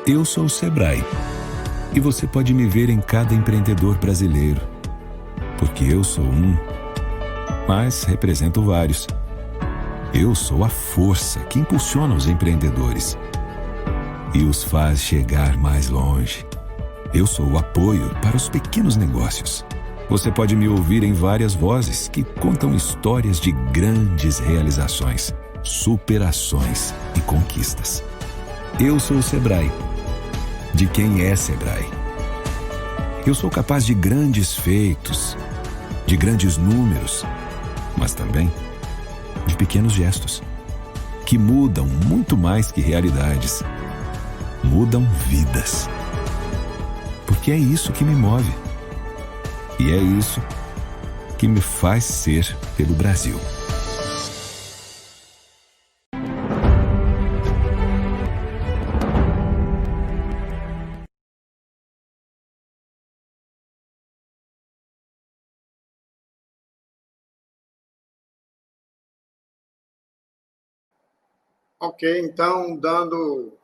Eu sou o Sebrae e você pode me ver em cada empreendedor brasileiro, porque eu sou um, mas represento vários. Eu sou a força que impulsiona os empreendedores e os faz chegar mais longe. Eu sou o apoio para os pequenos negócios. Você pode me ouvir em várias vozes que contam histórias de grandes realizações, superações e conquistas. Eu sou o Sebrae. De quem é Sebrae? Eu sou capaz de grandes feitos, de grandes números, mas também de pequenos gestos, que mudam muito mais que realidades. Mudam vidas. Porque é isso que me move. E é isso que me faz ser pelo Brasil. Ok, então, dando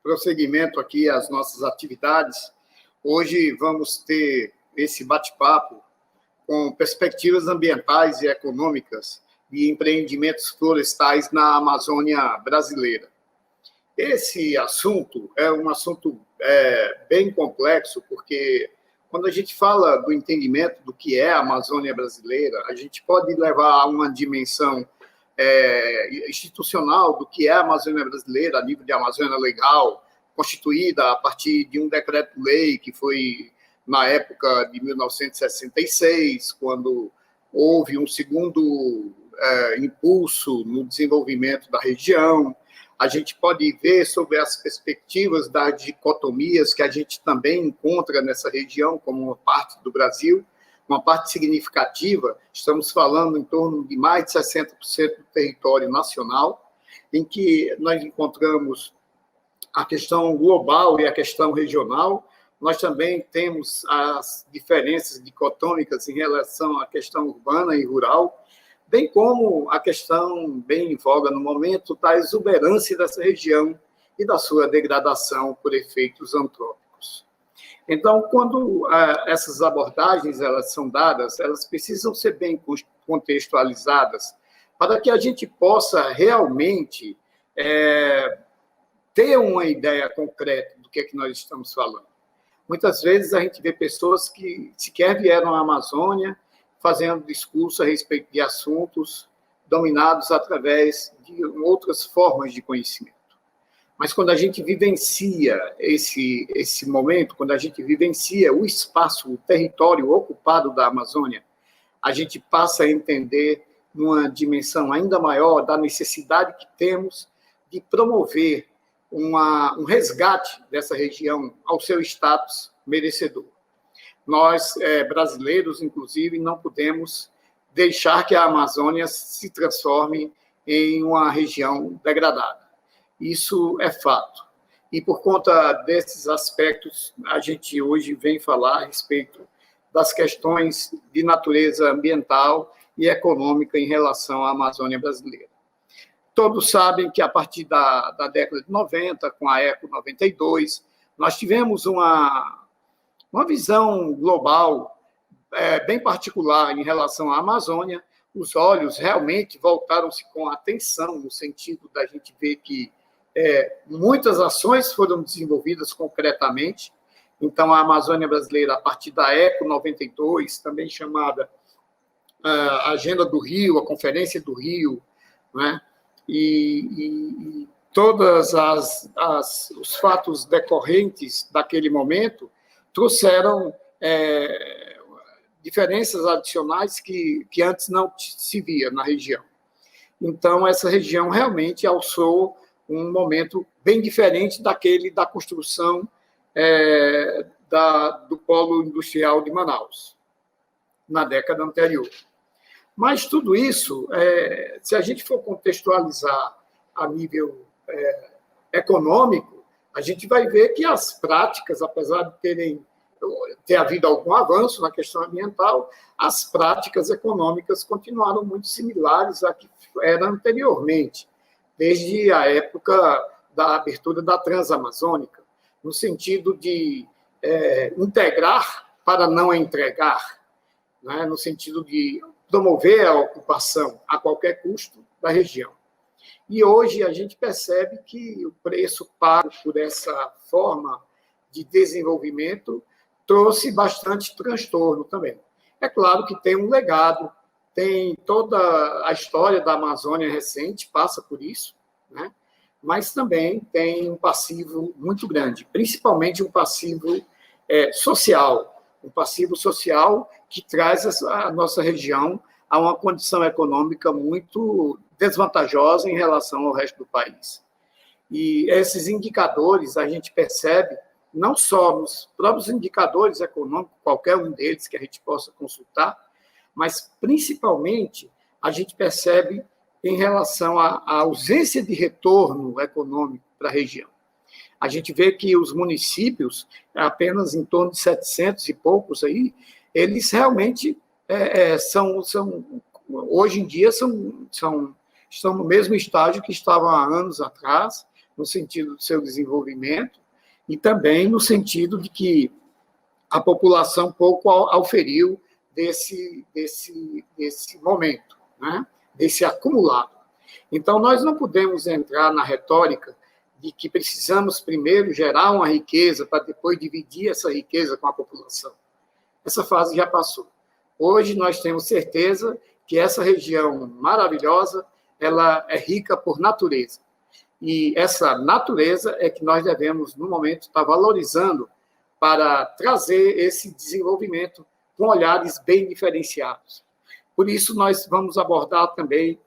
prosseguimento aqui às nossas atividades, hoje vamos ter esse bate-papo com perspectivas ambientais e econômicas de empreendimentos florestais na Amazônia brasileira. Esse assunto é um assunto bem complexo, porque quando a gente fala do entendimento do que é a Amazônia brasileira, a gente pode levar a uma dimensão institucional do que é a Amazônia brasileira, a nível de Amazônia Legal, constituída a partir de um decreto-lei que foi na época de 1966, quando houve um segundo impulso no desenvolvimento da região. A gente pode ver sobre as perspectivas das dicotomias que a gente também encontra nessa região, como uma parte do Brasil, uma parte significativa. Estamos falando em torno de mais de 60% do território nacional, em que nós encontramos a questão global e a questão regional. Nós também temos as diferenças dicotômicas em relação à questão urbana e rural, bem como a questão bem em voga no momento da exuberância dessa região e da sua degradação por efeitos antrópicos. Então, quando essas abordagens elas são dadas, elas precisam ser bem contextualizadas para que a gente possa realmente ter uma ideia concreta do que é que nós estamos falando. Muitas vezes a gente vê pessoas que sequer vieram à Amazônia fazendo discurso a respeito de assuntos dominados através de outras formas de conhecimento. Mas quando a gente vivencia esse momento, quando a gente vivencia o espaço, o território ocupado da Amazônia, a gente passa a entender numa dimensão ainda maior da necessidade que temos de promover um resgate dessa região ao seu status merecedor. Nós, brasileiros, inclusive, não podemos deixar que a Amazônia se transforme em uma região degradada. Isso é fato. E, por conta desses aspectos, a gente hoje vem falar a respeito das questões de natureza ambiental e econômica em relação à Amazônia brasileira. Todos sabem que, a partir da década de 90, com a ECO 92, nós tivemos uma visão global bem particular em relação à Amazônia. Os olhos realmente voltaram-se com atenção, no sentido da gente ver que muitas ações foram desenvolvidas concretamente. Então, a Amazônia brasileira, a partir da ECO 92, também chamada Agenda do Rio, a Conferência do Rio, né? E todos os fatos decorrentes daquele momento trouxeram diferenças adicionais que antes não se via na região. Então, essa região realmente alçou um momento bem diferente daquele da construção do polo industrial de Manaus, na década anterior. Mas tudo isso, se a gente for contextualizar a nível econômico, a gente vai ver que as práticas, apesar de ter havido algum avanço na questão ambiental, as práticas econômicas continuaram muito similares à que era anteriormente. desde a época da abertura da Transamazônica, no sentido de integrar para não entregar, né, no sentido de promover a ocupação a qualquer custo da região. E hoje a gente percebe que o preço pago por essa forma de desenvolvimento trouxe bastante transtorno também. É claro que tem um legado, tem toda a história da Amazônia recente, passa por isso, né? Mas também tem um passivo muito grande, principalmente um passivo social, que traz a nossa região a uma condição econômica muito desvantajosa em relação ao resto do país. E esses indicadores a gente percebe não só nos próprios indicadores econômicos, qualquer um deles que a gente possa consultar, mas principalmente a gente percebe em relação à ausência de retorno econômico para a região. A gente vê que os municípios, apenas em torno de 700 e poucos aí, eles realmente hoje em dia estão no mesmo estágio que estavam há anos atrás, no sentido do seu desenvolvimento, e também no sentido de que a população pouco auferiu desse momento, né? Desse acumulado. Então, nós não podemos entrar na retórica de que precisamos primeiro gerar uma riqueza para depois dividir essa riqueza com a população. Essa fase já passou. Hoje nós temos certeza que essa região maravilhosa, ela é rica por natureza. E essa natureza é que nós devemos, no momento, estar valorizando para trazer esse desenvolvimento com olhares bem diferenciados. Por isso, nós vamos abordar também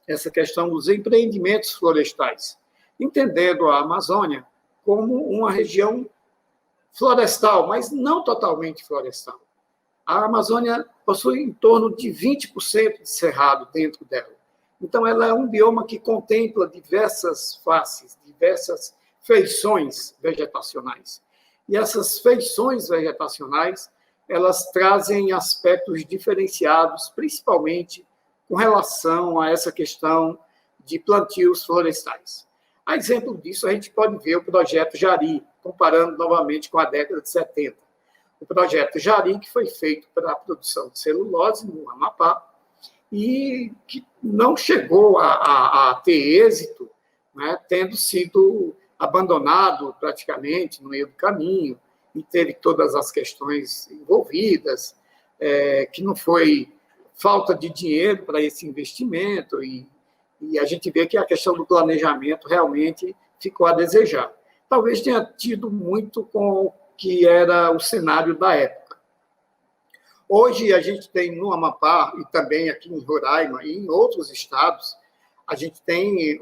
essa questão dos empreendimentos florestais, entendendo a Amazônia como uma região florestal, mas não totalmente florestal. A Amazônia possui em torno de 20% de cerrado dentro dela. Então, ela é um bioma que contempla diversas faces, diversas feições vegetacionais. E essas feições vegetacionais, elas trazem aspectos diferenciados, principalmente com relação a essa questão de plantios florestais. A exemplo disso, a gente pode ver o projeto Jari, comparando novamente com a década de 70. O projeto Jari, que foi feito para a produção de celulose no Amapá, e que não chegou a ter êxito, né, tendo sido abandonado praticamente no meio do caminho, e teve todas as questões envolvidas, que não foi falta de dinheiro para esse investimento, e a gente vê que a questão do planejamento realmente ficou a desejar. Talvez tenha tido muito com o que era o cenário da época. Hoje, a gente tem no Amapá, e também aqui em Roraima, e em outros estados, a gente tem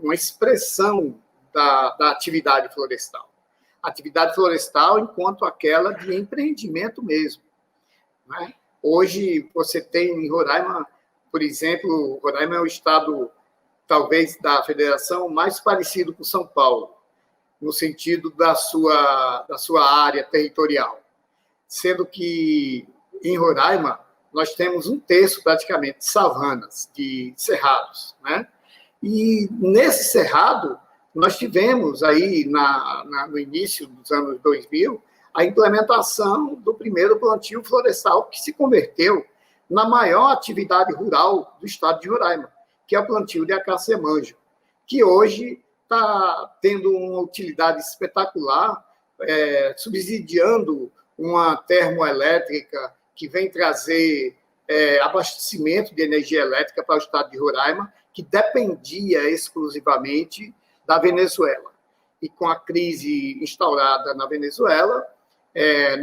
uma expressão da atividade florestal. Atividade florestal enquanto aquela de empreendimento mesmo, né? Hoje, você tem em Roraima, por exemplo, Roraima é o estado, talvez, da federação mais parecido com São Paulo, no sentido da sua área territorial. Sendo que, em Roraima, nós temos um terço, praticamente, de savanas, de cerrados, né? E, nesse cerrado, nós tivemos aí, no início dos anos 2000, a implementação do primeiro plantio florestal, que se converteu na maior atividade rural do estado de Roraima, que é o plantio de acácia-manjo, que hoje está tendo uma utilidade espetacular, subsidiando uma termoelétrica que vem trazer abastecimento de energia elétrica para o estado de Roraima, que dependia exclusivamente da Venezuela. E com a crise instaurada na Venezuela,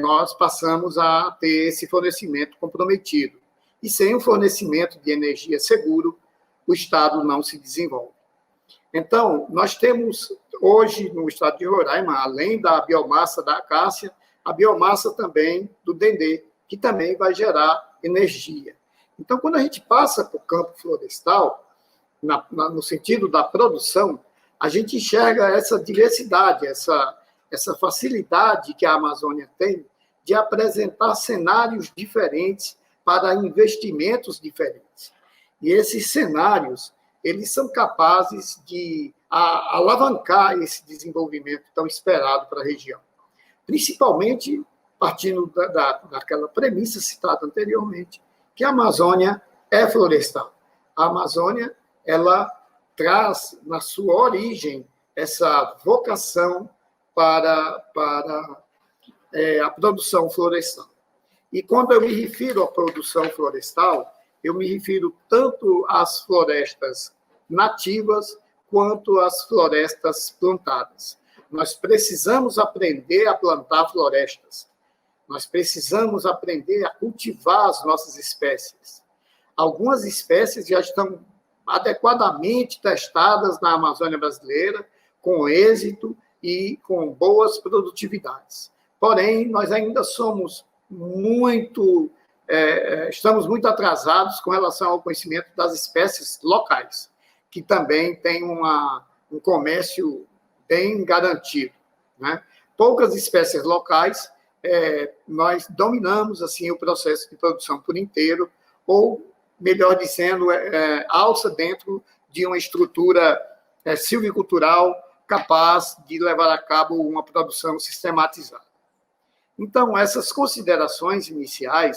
nós passamos a ter esse fornecimento comprometido. E sem o fornecimento de energia seguro, o estado não se desenvolve. Então, nós temos hoje no estado de Roraima, além da biomassa da acácia, a biomassa também do dendê, que também vai gerar energia. Então, quando a gente passa para o campo florestal, no sentido da produção, a gente enxerga essa diversidade, essa facilidade que a Amazônia tem de apresentar cenários diferentes para investimentos diferentes. E esses cenários eles são capazes de alavancar esse desenvolvimento tão esperado para a região. Principalmente partindo daquela premissa citada anteriormente, que a Amazônia é florestal. A Amazônia, ela traz na sua origem essa vocação para a produção florestal. E quando eu me refiro à produção florestal, eu me refiro tanto às florestas nativas quanto às florestas plantadas. Nós precisamos aprender a plantar florestas. Nós precisamos aprender a cultivar as nossas espécies. Algumas espécies já estão adequadamente testadas na Amazônia brasileira, com êxito e com boas produtividades. Porém, nós ainda somos estamos muito atrasados com relação ao conhecimento das espécies locais, que também têm um comércio bem garantido, né? Poucas espécies locais, nós dominamos assim o processo de produção por inteiro, ou, melhor dizendo, alça dentro de uma estrutura silvicultural capaz de levar a cabo uma produção sistematizada. Então, essas considerações iniciais,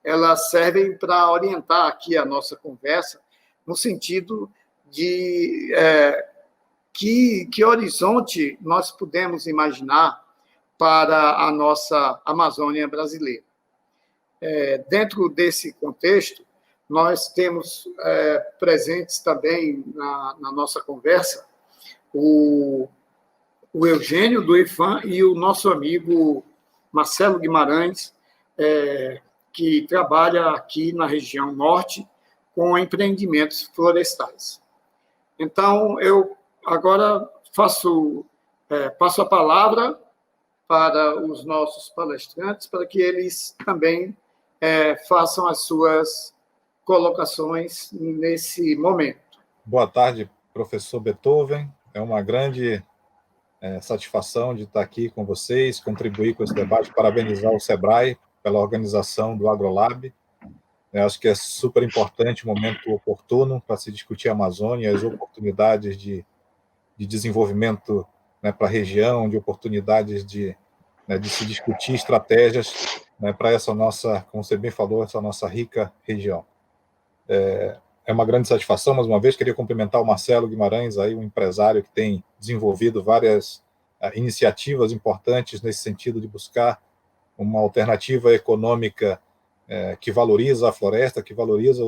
elas servem para orientar aqui a nossa conversa no sentido de que horizonte nós podemos imaginar para a nossa Amazônia brasileira. Dentro desse contexto, nós temos presentes também na nossa conversa o Eugênio, do IFAM, e o nosso amigo Marcelo Guimarães, que trabalha aqui na região norte com empreendimentos florestais. Então, eu agora passo a palavra para os nossos palestrantes, para que eles também façam as suas colocações nesse momento. Boa tarde, professor Beethoven. É uma grande satisfação de estar aqui com vocês, contribuir com esse debate, parabenizar o SEBRAE pela organização do AgroLab. Eu acho que é super importante, um momento oportuno para se discutir a Amazônia, as oportunidades de desenvolvimento, né, para a região, de oportunidades de se discutir estratégias, né, para essa nossa, como você bem falou, essa nossa rica região. É uma grande satisfação, mais uma vez, queria cumprimentar o Marcelo Guimarães, aí, um empresário que tem desenvolvido várias iniciativas importantes nesse sentido de buscar uma alternativa econômica que valoriza a floresta, que valoriza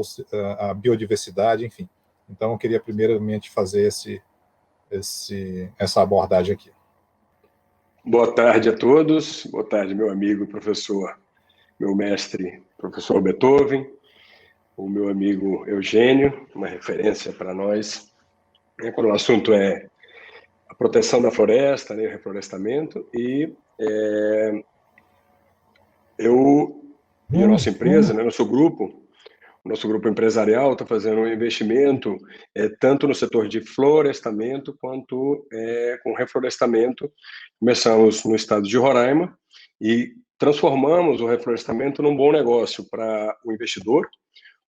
a biodiversidade, enfim. Então, eu queria primeiramente fazer essa abordagem aqui. Boa tarde a todos, boa tarde, meu amigo, professor, meu mestre, professor Beethoven, o meu amigo Eugênio, uma referência para nós, quando o assunto é a proteção da floresta, né, o reflorestamento, e eu e a nossa empresa, né, o nosso grupo empresarial está fazendo um investimento tanto no setor de florestamento quanto com reflorestamento. Começamos no estado de Roraima e transformamos o reflorestamento num bom negócio para o investidor,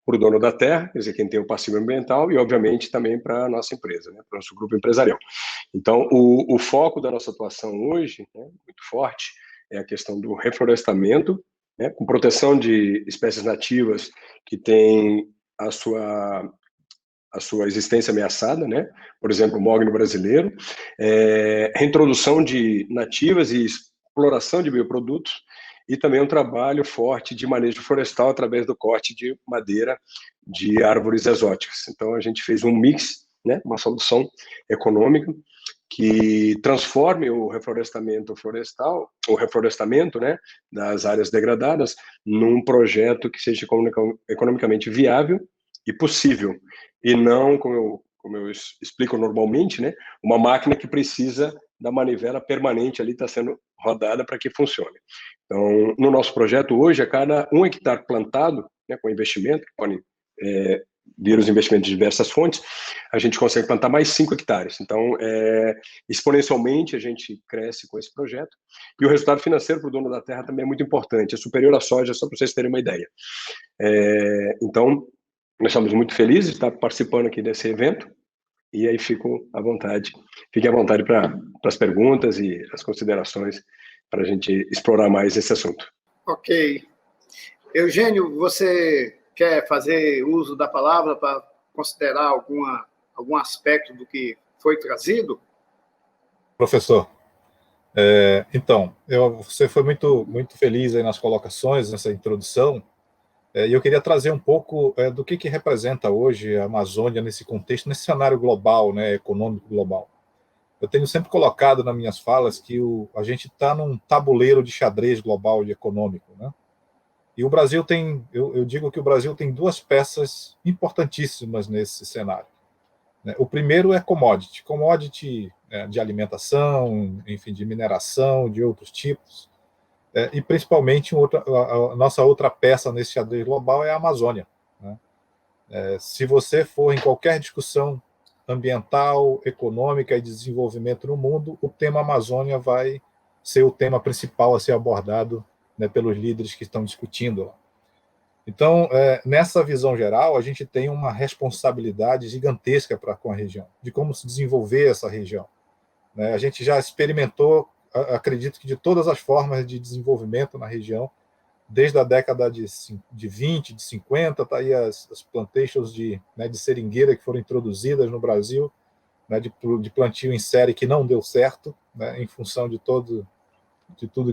para o dono da terra, quer dizer, quem tem o passivo ambiental, e, obviamente, também para a nossa empresa, né, para o nosso grupo empresarial. Então, o foco da nossa atuação hoje, né, muito forte, é a questão do reflorestamento, né, com proteção de espécies nativas que têm a sua existência ameaçada, né? Por exemplo, o mogno brasileiro, reintrodução de nativas e exploração de bioprodutos, e também um trabalho forte de manejo florestal através do corte de madeira de árvores exóticas. Então, a gente fez um mix, né, uma solução econômica que transforme o reflorestamento florestal, o reflorestamento, né, das áreas degradadas, num projeto que seja economicamente viável e possível, e não, como eu explico normalmente, né, uma máquina que precisa da manivela permanente ali, está sendo rodada para que funcione. Então, no nosso projeto hoje, a cada 1 hectare plantado, né, com investimento, que podem vir os investimentos de diversas fontes, a gente consegue plantar mais 5 hectares. Então, exponencialmente, a gente cresce com esse projeto. E o resultado financeiro para o dono da terra também é muito importante, é superior à soja, só para vocês terem uma ideia. Então, Nós estamos muito felizes de estar participando aqui desse evento, e aí fiquem à vontade para as perguntas e as considerações para a gente explorar mais esse assunto. Ok. Eugênio, você quer fazer uso da palavra para considerar algum aspecto do que foi trazido? Professor, então, você foi muito, muito feliz aí nas colocações, nessa introdução, e eu queria trazer um pouco do que representa hoje a Amazônia nesse contexto, nesse cenário global, né, econômico global. Eu tenho sempre colocado nas minhas falas que a gente está num tabuleiro de xadrez global e econômico, né? E o Brasil tem, eu digo que o Brasil tem duas peças importantíssimas nesse cenário, né? O primeiro é commodity de alimentação, enfim, de mineração, de outros tipos, e principalmente a nossa outra peça nesse xadrez global é a Amazônia, né? Se você for em qualquer discussão ambiental, econômica e de desenvolvimento no mundo, o tema Amazônia vai ser o tema principal a ser abordado, né, pelos líderes que estão discutindo lá. Então, nessa visão geral, a gente tem uma responsabilidade gigantesca com a região, de como se desenvolver essa região, né? A gente já experimentou, acredito que de todas as formas de desenvolvimento na região, desde a década de 20, de 50, tá aí as plantations de seringueira que foram introduzidas no Brasil, né, de plantio em série que não deu certo, né, em função de tudo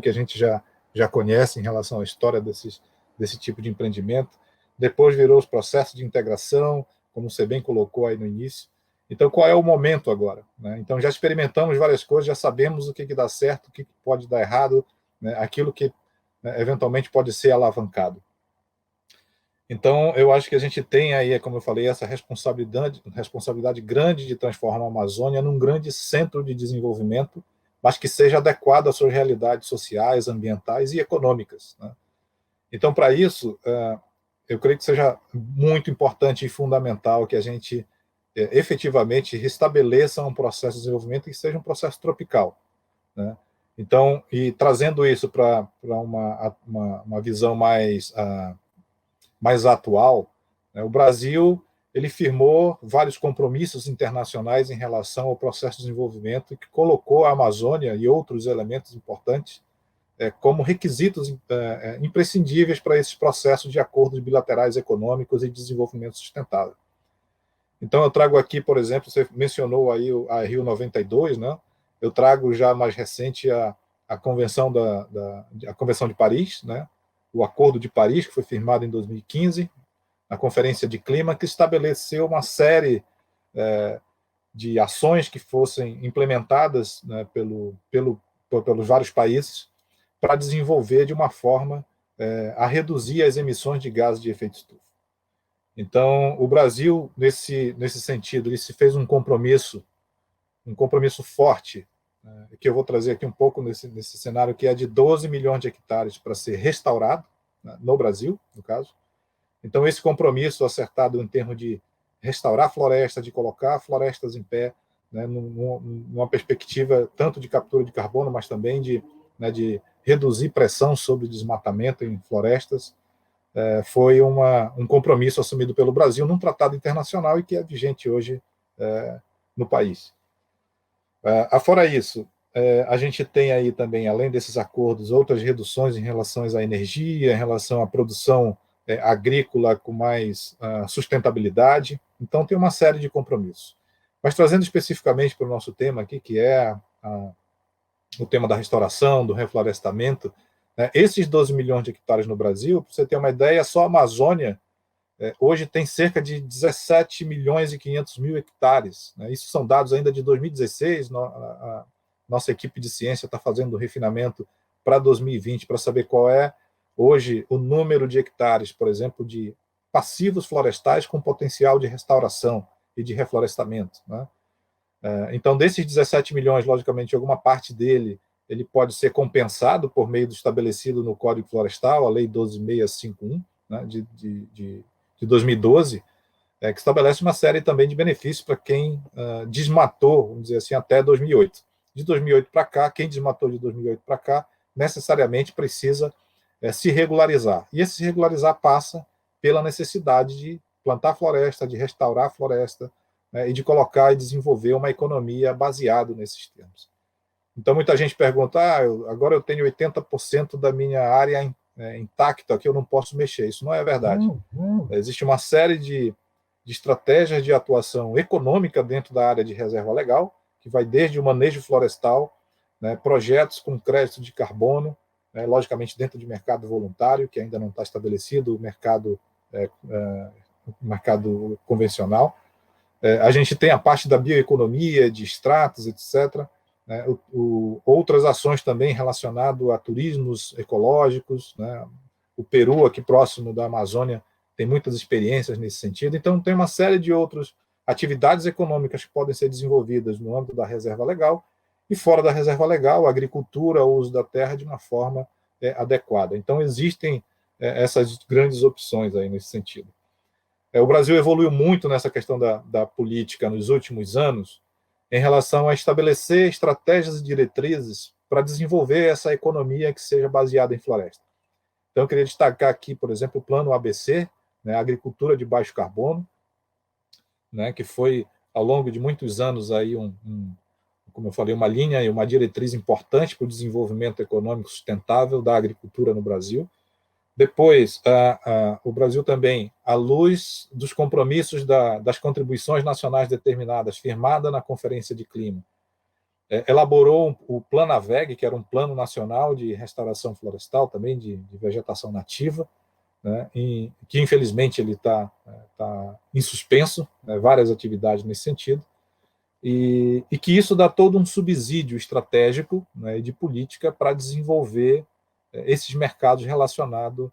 que a gente já conhece em relação à história desse tipo de empreendimento. Depois virou os processos de integração, como você bem colocou aí no início. Então, qual é o momento agora, né? Então, já experimentamos várias coisas, já sabemos o que dá certo, o que pode dar errado, né, aquilo que eventualmente pode ser alavancado. Então, eu acho que a gente tem aí, como eu falei, essa responsabilidade grande de transformar a Amazônia num grande centro de desenvolvimento, mas que seja adequado às suas realidades sociais, ambientais e econômicas, né? Então, para isso, eu creio que seja muito importante e fundamental que a gente efetivamente restabeleça um processo de desenvolvimento que seja um processo tropical, né? Então, e trazendo isso para uma visão mais atual, né, o Brasil ele firmou vários compromissos internacionais em relação ao processo de desenvolvimento e que colocou a Amazônia e outros elementos importantes como requisitos imprescindíveis para esses processos de acordos bilaterais econômicos e de desenvolvimento sustentável. Então, eu trago aqui, por exemplo, você mencionou aí a Rio 92, né? Eu trago já mais recente a Convenção a Convenção de Paris, né? O Acordo de Paris, que foi firmado em 2015, a Conferência de Clima, que estabeleceu uma série de ações que fossem implementadas, né, pelos vários países para desenvolver de uma forma a reduzir as emissões de gases de efeito estufa. Então, o Brasil, nesse sentido, ele se fez um compromisso forte, que eu vou trazer aqui um pouco nesse cenário, que é de 12 milhões de hectares para ser restaurado, né, no Brasil, no caso. Então, esse compromisso acertado em termos de restaurar florestas, de colocar florestas em pé, né, numa perspectiva tanto de captura de carbono, mas também de reduzir pressão sobre desmatamento em florestas, foi um compromisso assumido pelo Brasil num tratado internacional e que é vigente hoje no país. Afora isso, a gente tem aí também, além desses acordos, outras reduções em relação à energia, em relação à produção agrícola com mais sustentabilidade. Então, tem uma série de compromissos. Mas trazendo especificamente para o nosso tema aqui, que é o tema da restauração, do reflorestamento, né, esses 12 milhões de hectares no Brasil, para você ter uma ideia, só a Amazônia hoje tem cerca de 17 milhões e 500 mil hectares, né? Isso são dados ainda de 2016, a nossa equipe de ciência está fazendo o refinamento para 2020, para saber qual é hoje o número de hectares, por exemplo, de passivos florestais com potencial de restauração e de reflorestamento, né? Então, desses 17 milhões, logicamente, alguma parte dele ele pode ser compensado por meio do estabelecido no Código Florestal, a Lei 12.651, né, de 2012, que estabelece uma série também de benefícios para quem desmatou, vamos dizer assim, até 2008. De 2008 para cá, quem desmatou de 2008 para cá, necessariamente precisa se regularizar. E esse se regularizar passa pela necessidade de plantar floresta, de restaurar a floresta, né, e de colocar e desenvolver uma economia baseada nesses termos. Então, muita gente pergunta, agora eu tenho 80% da minha área intacta, que eu não posso mexer. Isso não é verdade. Existe uma série de estratégias de atuação econômica dentro da área de reserva legal, que vai desde o manejo florestal, né, projetos com crédito de carbono, né, logicamente dentro de mercado voluntário, que ainda não está estabelecido, o mercado convencional. A gente tem a parte da bioeconomia, de extratos, etc., né, outras ações também relacionadas a turismos ecológicos, né, o Peru, aqui próximo da Amazônia, tem muitas experiências nesse sentido. Então, tem uma série de outras atividades econômicas que podem ser desenvolvidas no âmbito da reserva legal e fora da reserva legal, a agricultura, o uso da terra de uma forma adequada. Então, existem essas grandes opções aí nesse sentido. O Brasil evoluiu muito nessa questão da política nos últimos anos, em relação a estabelecer estratégias e diretrizes para desenvolver essa economia que seja baseada em floresta. Então, eu queria destacar aqui, por exemplo, o Plano ABC, né, Agricultura de Baixo Carbono, né, que foi, ao longo de muitos anos, aí como eu falei, uma linha e uma diretriz importante para o desenvolvimento econômico sustentável da agricultura no Brasil. Depois, o Brasil também, à luz dos compromissos das contribuições nacionais determinadas, firmada na Conferência de Clima, elaborou o Plano AVEG, que era um plano nacional de restauração florestal, também de vegetação nativa, né, que infelizmente ele está em suspenso, né, várias atividades nesse sentido, e que isso dá todo um subsídio estratégico, né, de política para desenvolver esses mercados relacionados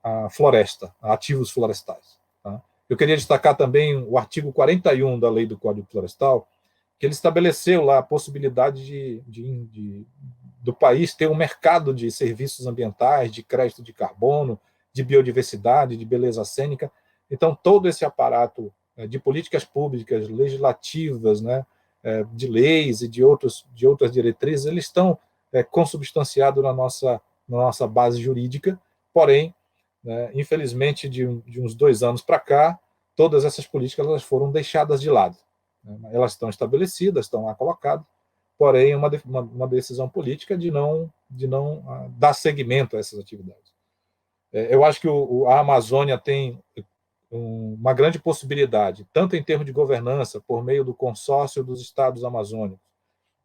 à floresta, a ativos florestais. Tá? Eu queria destacar também o artigo 41 da Lei do Código Florestal, que ele estabeleceu lá a possibilidade do país ter um mercado de serviços ambientais, de crédito de carbono, de biodiversidade, de beleza cênica. Então, todo esse aparato de políticas públicas, legislativas, né, de leis e de outras diretrizes, eles estão consubstanciados na nossa base jurídica, porém, né, infelizmente, de uns 2 anos para cá, todas essas políticas elas foram deixadas de lado. Elas estão estabelecidas, estão lá colocadas, porém, uma decisão política de não dar seguimento a essas atividades. Eu acho que a Amazônia tem uma grande possibilidade, tanto em termos de governança, por meio do consórcio dos estados amazônicos,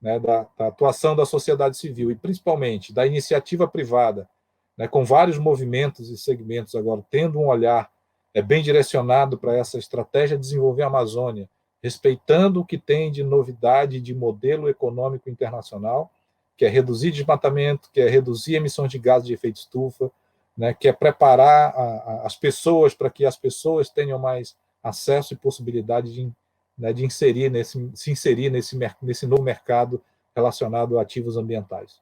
né, da atuação da sociedade civil e, principalmente, da iniciativa privada, né, com vários movimentos e segmentos agora tendo um olhar bem direcionado para essa estratégia de desenvolver a Amazônia, respeitando o que tem de novidade de modelo econômico internacional, que é reduzir desmatamento, que é reduzir emissões de gases de efeito estufa, né, que é preparar as pessoas para que as pessoas tenham mais acesso e possibilidade de se inserir nesse novo mercado relacionado a ativos ambientais.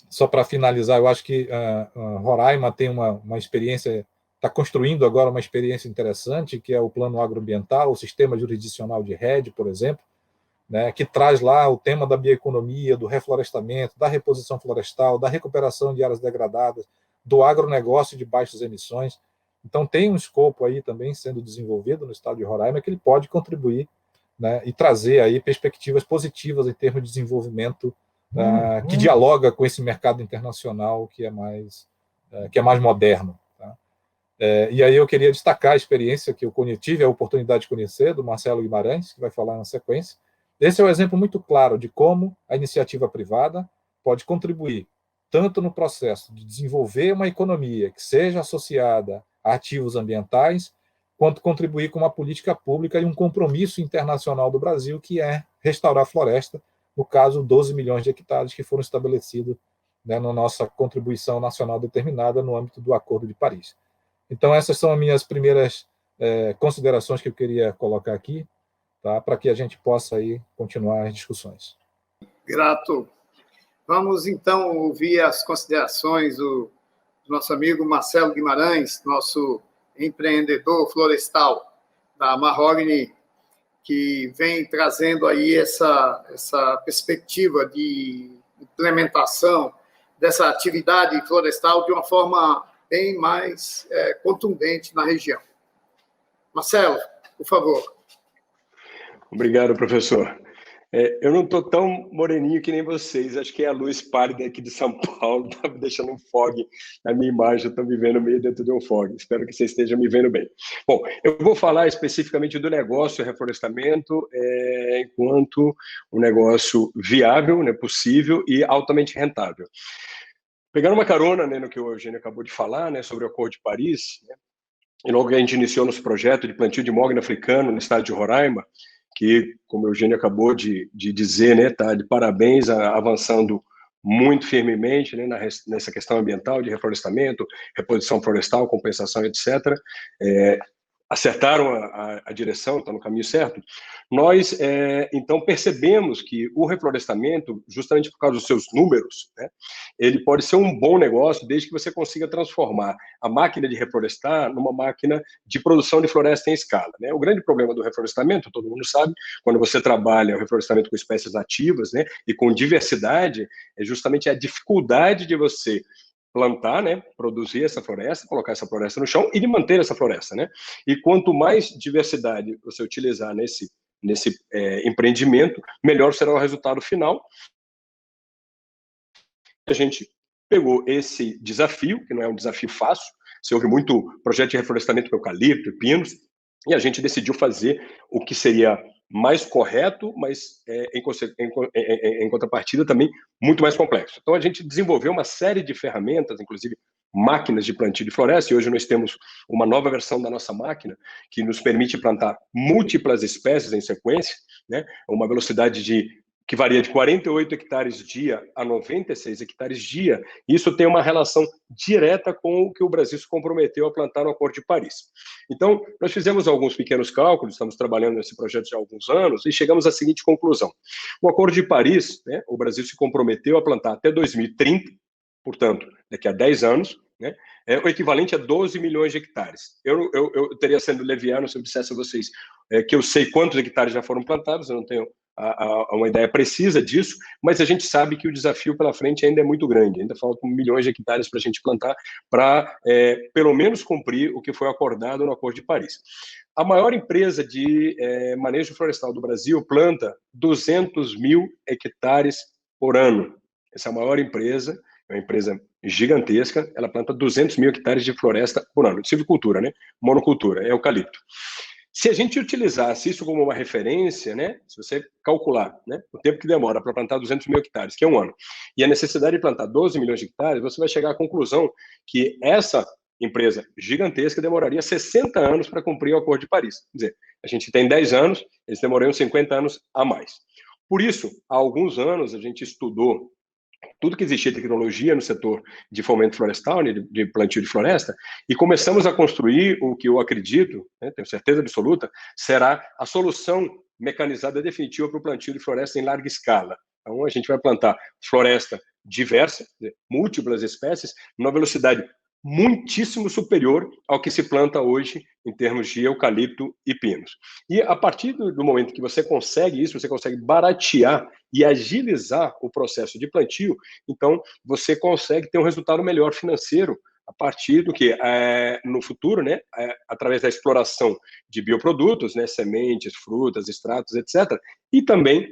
Só para finalizar, eu acho que Roraima tem uma experiência, está construindo agora uma experiência interessante, que é o Plano Agroambiental, o Sistema Jurisdicional de Rede, por exemplo, né, que traz lá o tema da bioeconomia, do reflorestamento, da reposição florestal, da recuperação de áreas degradadas, do agronegócio de baixas emissões. Então, tem um escopo aí também sendo desenvolvido no estado de Roraima que ele pode contribuir, né, e trazer aí perspectivas positivas em termos de desenvolvimento que dialoga com esse mercado internacional que é mais moderno. Tá? E aí eu queria destacar a experiência que eu tive a oportunidade de conhecer do Marcelo Guimarães, que vai falar na sequência. Esse é um exemplo muito claro de como a iniciativa privada pode contribuir tanto no processo de desenvolver uma economia que seja associada a ativos ambientais, quanto contribuir com uma política pública e um compromisso internacional do Brasil, que é restaurar a floresta, no caso, 12 milhões de hectares que foram estabelecidos, né, na nossa contribuição nacional determinada no âmbito do Acordo de Paris. Então, essas são as minhas primeiras considerações que eu queria colocar aqui, tá, para que a gente possa aí continuar as discussões. Grato. Vamos, então, ouvir as considerações do nosso amigo Marcelo Guimarães, nosso empreendedor florestal da Mahogany, que vem trazendo aí essa perspectiva de implementação dessa atividade florestal de uma forma bem mais contundente na região. Marcelo, por favor. Obrigado, professor. Eu não estou tão moreninho que nem vocês, acho que é a luz pálida aqui de São Paulo, está me deixando um fog na minha imagem, eu estou me vendo meio dentro de um fog, espero que vocês estejam me vendo bem. Bom, eu vou falar especificamente do negócio reflorestamento enquanto um negócio viável, né, possível e altamente rentável. Pegando uma carona, né, no que o Eugênio acabou de falar, né, sobre o Acordo de Paris, né, e logo que a gente iniciou nosso projeto de plantio de mogno africano no estado de Roraima, que, como o Eugênio acabou de dizer, né, tá de parabéns, avançando muito firmemente, né, nessa questão ambiental de reflorestamento, reposição florestal, compensação, etc. Acertaram a direção, está no caminho certo. Nós, então, percebemos que o reflorestamento, justamente por causa dos seus números, né, ele pode ser um bom negócio desde que você consiga transformar a máquina de reflorestar numa máquina de produção de floresta em escala, né? O grande problema do reflorestamento, todo mundo sabe, quando você trabalha o reflorestamento com espécies nativas, né, e com diversidade, é justamente a dificuldade de você plantar, né, produzir essa floresta, colocar essa floresta no chão e de manter essa floresta, né? E quanto mais diversidade você utilizar nesse empreendimento, melhor será o resultado final. A gente pegou esse desafio, que não é um desafio fácil, você ouve muito projeto de reflorestamento com eucalipto e pinos, e a gente decidiu fazer o que seria mais correto, mas em contrapartida também muito mais complexo. Então a gente desenvolveu uma série de ferramentas, inclusive máquinas de plantio de floresta, e hoje nós temos uma nova versão da nossa máquina que nos permite plantar múltiplas espécies em sequência, né? Uma velocidade que varia de 48 hectares dia a 96 hectares dia. Isso tem uma relação direta com o que o Brasil se comprometeu a plantar no Acordo de Paris. Então, nós fizemos alguns pequenos cálculos, estamos trabalhando nesse projeto já há alguns anos, e chegamos à seguinte conclusão. O Acordo de Paris, né, o Brasil se comprometeu a plantar até 2030, portanto, daqui a 10 anos, né, é o equivalente a 12 milhões de hectares. Eu teria sendo leviano se eu dissesse a vocês que eu sei quantos hectares já foram plantados, eu não tenho uma ideia precisa disso, mas a gente sabe que o desafio pela frente ainda é muito grande, ainda faltam milhões de hectares para a gente plantar, para pelo menos cumprir o que foi acordado no Acordo de Paris. A maior empresa de manejo florestal do Brasil planta 200 mil hectares por ano. Essa é a maior empresa, é uma empresa gigantesca, ela planta 200 mil hectares de floresta por ano, de silvicultura, né? Monocultura, é eucalipto. Se a gente utilizasse isso como uma referência, né, se você calcular, né, o tempo que demora para plantar 200 mil hectares, que é um ano, e a necessidade de plantar 12 milhões de hectares, você vai chegar à conclusão que essa empresa gigantesca demoraria 60 anos para cumprir o Acordo de Paris. Quer dizer, a gente tem 10 anos, eles demorariam 50 anos a mais. Por isso, há alguns anos, a gente estudou tudo que existia de tecnologia no setor de fomento florestal, né, de plantio de floresta, e começamos a construir o que eu acredito, né, tenho certeza absoluta, será a solução mecanizada definitiva para o plantio de floresta em larga escala. Então, a gente vai plantar floresta diversa, múltiplas espécies, numa velocidade muitíssimo superior ao que se planta hoje em termos de eucalipto e pinos. E a partir do momento que você consegue isso, você consegue baratear e agilizar o processo de plantio, então você consegue ter um resultado melhor financeiro a partir do que, no futuro, né, através da exploração de bioprodutos, né, sementes, frutas, extratos, etc., e também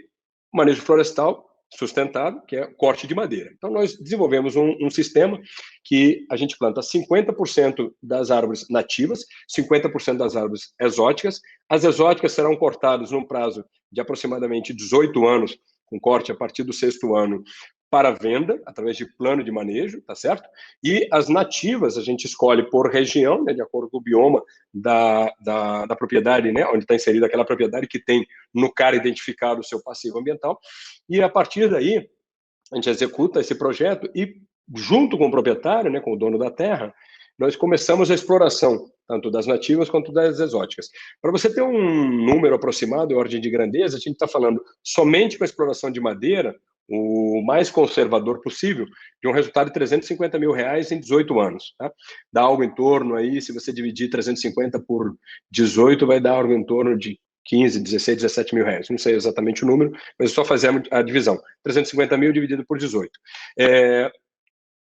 manejo florestal sustentado, que é corte de madeira. Então, nós desenvolvemos um sistema que a gente planta 50% das árvores nativas, 50% das árvores exóticas. As exóticas serão cortadas num prazo de aproximadamente 18 anos, com corte a partir do 6º ano, para venda, através de plano de manejo, tá certo? E as nativas a gente escolhe por região, né, de acordo com o bioma da propriedade, né, onde está inserida aquela propriedade que tem no CAR identificado o seu passivo ambiental, e a partir daí a gente executa esse projeto e, junto com o proprietário, né, com o dono da terra, nós começamos a exploração, tanto das nativas quanto das exóticas. Para você ter um número aproximado, em ordem de grandeza, a gente está falando somente com a exploração de madeira, o mais conservador possível, de um resultado de R$350 mil em 18 anos. Tá? Dá algo em torno aí, se você dividir 350 por 18, vai dar algo em torno de 15, 16, 17 mil reais. Não sei exatamente o número, mas é só fazer a divisão. 350 mil dividido por 18.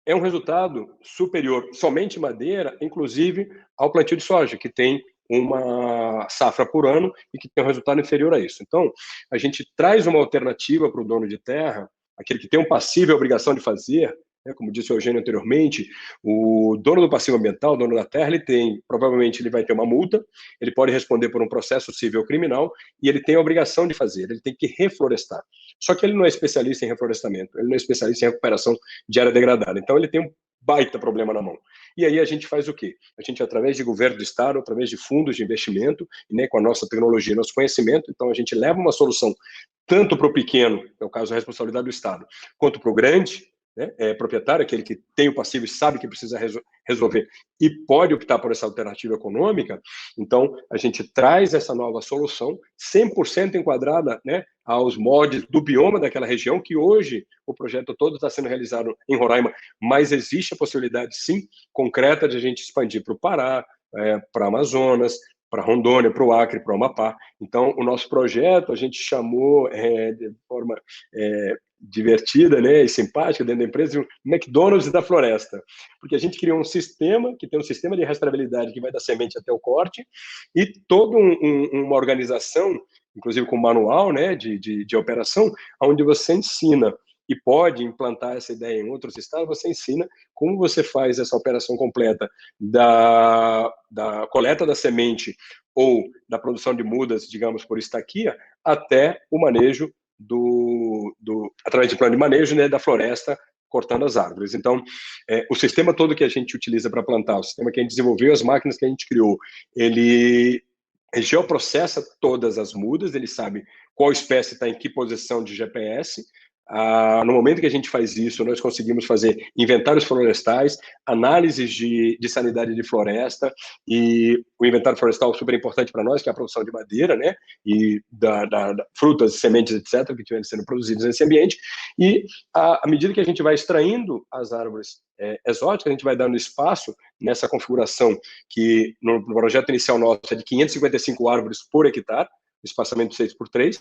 é um resultado superior somente em madeira, inclusive ao plantio de soja, que tem uma safra por ano e que tem um resultado inferior a isso. Então, a gente traz uma alternativa para o dono de terra, aquele que tem um passivo e a obrigação de fazer, né, como disse o Eugênio anteriormente, o dono do passivo ambiental, o dono da terra, provavelmente ele vai ter uma multa, ele pode responder por um processo civil ou criminal, e ele tem a obrigação de fazer, ele tem que reflorestar. Só que ele não é especialista em reflorestamento, ele não é especialista em recuperação de área degradada, então ele tem um baita problema na mão. E aí a gente faz o quê? A gente, através de governo do Estado, através de fundos de investimento, né, com a nossa tecnologia, nosso conhecimento, então a gente leva uma solução tanto para o pequeno, que é o caso da responsabilidade do Estado, quanto para o grande, né, proprietário, aquele que tem o passivo e sabe que precisa resolver e pode optar por essa alternativa econômica. Então, a gente traz essa nova solução 100% enquadrada, né, aos moldes do bioma daquela região, que hoje o projeto todo está sendo realizado em Roraima, mas existe a possibilidade, sim, concreta de a gente expandir para o Pará, para Amazonas, para Rondônia, para o Acre, para o Amapá. Então, o nosso projeto, a gente chamou de forma divertida, né, e simpática dentro da empresa, o McDonald's da floresta, porque a gente criou um sistema, que tem um sistema de rastreabilidade que vai da semente até o corte, e toda uma organização, inclusive com manual, né, de operação, onde você ensina e pode implantar essa ideia em outros estados, você ensina como você faz essa operação completa da coleta da semente ou da produção de mudas, digamos, por estaquia, até o manejo através de plano de manejo, né, da floresta, cortando as árvores. Então, o sistema todo que a gente utiliza para plantar, o sistema que a gente desenvolveu, as máquinas que a gente criou, ele geoprocessa todas as mudas, ele sabe qual espécie está em que posição de GPS. No momento que a gente faz isso, nós conseguimos fazer inventários florestais, análises de sanidade de floresta, e o inventário florestal é super importante para nós, que é a produção de madeira, né, e da frutas, sementes, etc., que estiverem sendo produzidas nesse ambiente, e à medida que a gente vai extraindo as árvores exóticas, a gente vai dando espaço nessa configuração que no projeto inicial nosso é de 555 árvores por hectare, espaçamento 6x3,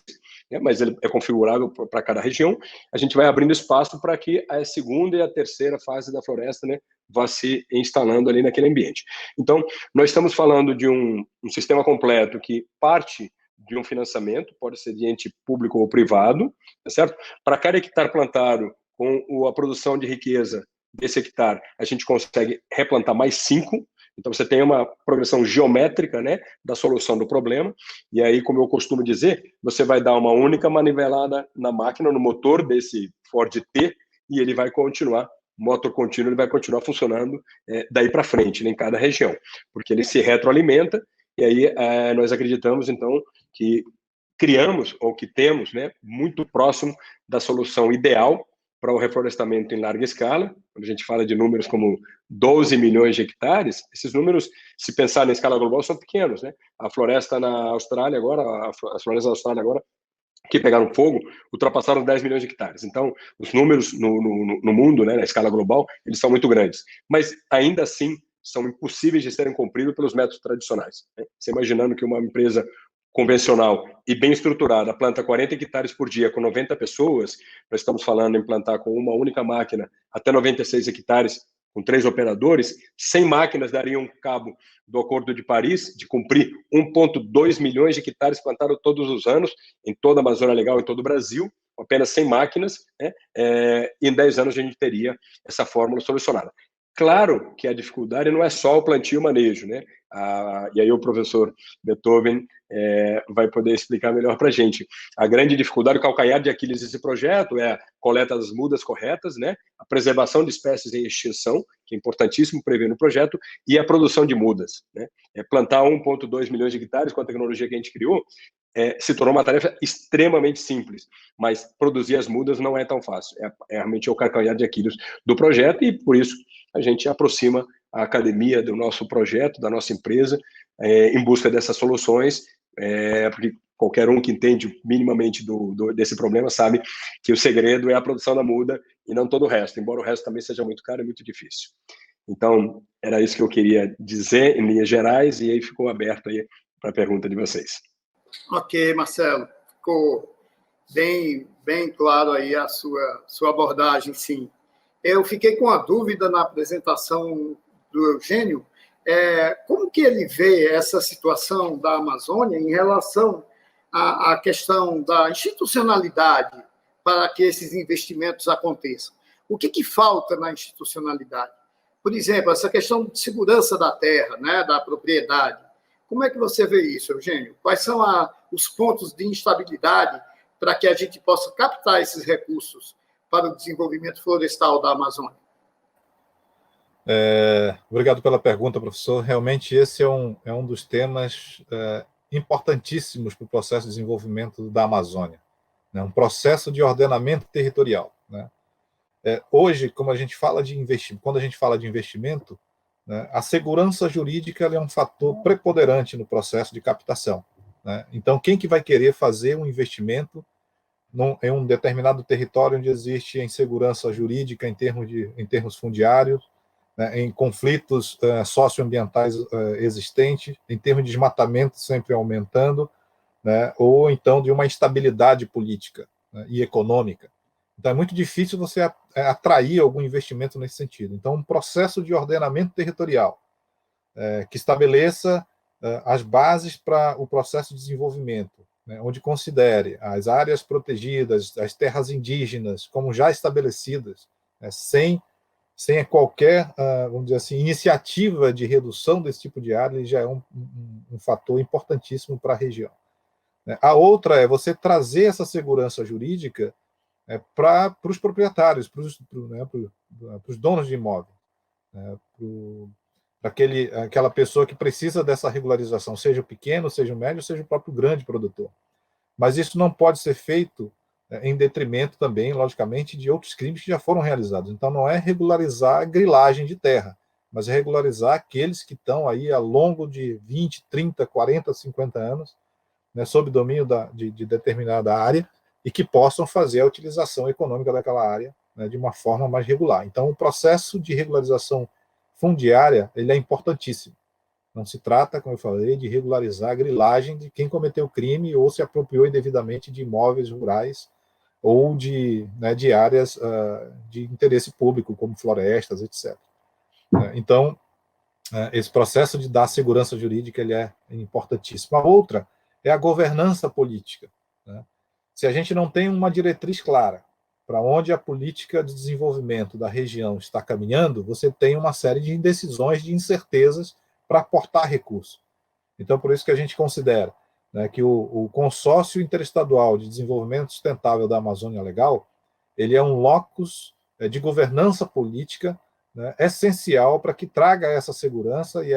né, mas ele é configurável para cada região. A gente vai abrindo espaço para que a segunda e a terceira fase da floresta, né, vá se instalando ali naquele ambiente. Então, nós estamos falando de um sistema completo que parte de um financiamento, pode ser de ente público ou privado, tá certo? Para cada hectare plantado, com a produção de riqueza desse hectare, a gente consegue replantar mais 5. Então, você tem uma progressão geométrica, né, da solução do problema, e aí, como eu costumo dizer, você vai dar uma única manivelada na máquina, no motor desse Ford T, e ele vai continuar, motor contínuo, ele vai continuar funcionando daí para frente, né, em cada região, porque ele se retroalimenta, e aí nós acreditamos, então, que criamos, ou que temos, né, muito próximo da solução ideal para o reflorestamento em larga escala. Quando a gente fala de números como 12 milhões de hectares, esses números, se pensar na escala global, são pequenos, né? A floresta na Austrália agora, as florestas da Austrália agora, que pegaram fogo, ultrapassaram 10 milhões de hectares. Então, os números no mundo, né, na escala global, eles são muito grandes. Mas, ainda assim, são impossíveis de serem cumpridos pelos métodos tradicionais, né? Você imaginando que uma empresa convencional e bem estruturada planta 40 hectares por dia com 90 pessoas, nós estamos falando em plantar com uma única máquina até 96 hectares com 3 operadores, 100 máquinas dariam cabo do Acordo de Paris, de cumprir 1,2 milhões de hectares plantados todos os anos, em toda a Amazônia Legal, em todo o Brasil, com apenas 100 máquinas, né? Em 10 anos a gente teria essa fórmula solucionada. Claro que a dificuldade não é só o plantio e o manejo, né? E aí o professor Beethoven vai poder explicar melhor para a gente. A grande dificuldade, o calcanhar de Aquiles desse projeto é a coleta das mudas corretas, né? A preservação de espécies em extinção, que é importantíssimo prever no projeto, e a produção de mudas, né? Plantar 1,2 milhões de hectares com a tecnologia que a gente criou se tornou uma tarefa extremamente simples, mas produzir as mudas não é tão fácil. Realmente o calcanhar de Aquiles do projeto, e por isso a gente aproxima a academia do nosso projeto, da nossa empresa, em busca dessas soluções, porque qualquer um que entende minimamente desse problema sabe que o segredo é a produção da muda e não todo o resto, embora o resto também seja muito caro e muito difícil. Então, era isso que eu queria dizer em linhas gerais, e aí ficou aberto aí para a pergunta de vocês. Ok, Marcelo, ficou bem claro aí a sua abordagem, sim. eu fiquei com a dúvida na apresentação do Eugênio, como que ele vê essa situação da Amazônia em relação à questão da institucionalidade para que esses investimentos aconteçam. O que falta na institucionalidade? Por exemplo, essa questão de segurança da terra, né, da propriedade. Como é que você vê isso, Eugênio? Quais são os pontos de instabilidade para que a gente possa captar esses recursos para o desenvolvimento florestal da Amazônia? Obrigado pela pergunta, professor. Realmente esse é um dos temas importantíssimos para o processo de desenvolvimento da Amazônia, né? Um processo de ordenamento territorial, né? Hoje, como a gente fala de investimento, quando a gente fala de investimento, né, a segurança jurídica é um fator preponderante no processo de captação, né? Então, quem que vai querer fazer um investimento em um determinado território onde existe insegurança jurídica em termos fundiários, né, em conflitos socioambientais existentes, em termos de desmatamento sempre aumentando, né, ou então de uma instabilidade política, né, e econômica. Então é muito difícil você atrair algum investimento nesse sentido. Então um processo de ordenamento territorial que estabeleça as bases para o processo de desenvolvimento, né, onde considere as áreas protegidas, as terras indígenas como já estabelecidas, né, sem qualquer, vamos dizer assim, iniciativa de redução desse tipo de área, ele já é um fator importantíssimo para a região. A outra é você trazer essa segurança jurídica para os proprietários, para os donos de imóvel, né, para aquela pessoa que precisa dessa regularização, seja o pequeno, seja o médio, seja o próprio grande produtor. Mas isso não pode ser feito em detrimento também, logicamente, de outros crimes que já foram realizados. Então, não é regularizar a grilagem de terra, mas é regularizar aqueles que estão aí ao longo de 20, 30, 40, 50 anos, né, sob domínio de determinada área, e que possam fazer a utilização econômica daquela área, né, de uma forma mais regular. Então, o processo de regularização fundiária ele é importantíssimo. Não se trata, como eu falei, de regularizar a grilagem de quem cometeu o crime ou se apropriou indevidamente de imóveis rurais ou de áreas de interesse público, como florestas, etc. Então, esse processo de dar segurança jurídica ele é importantíssimo. A outra é a governança política, né? Se a gente não tem uma diretriz clara para onde a política de desenvolvimento da região está caminhando, você tem uma série de indecisões, de incertezas para aportar recursos. Então, por isso que a gente considera, né, que o Consórcio Interestadual de Desenvolvimento Sustentável da Amazônia Legal, ele é um locus de governança política, né, essencial para que traga essa segurança e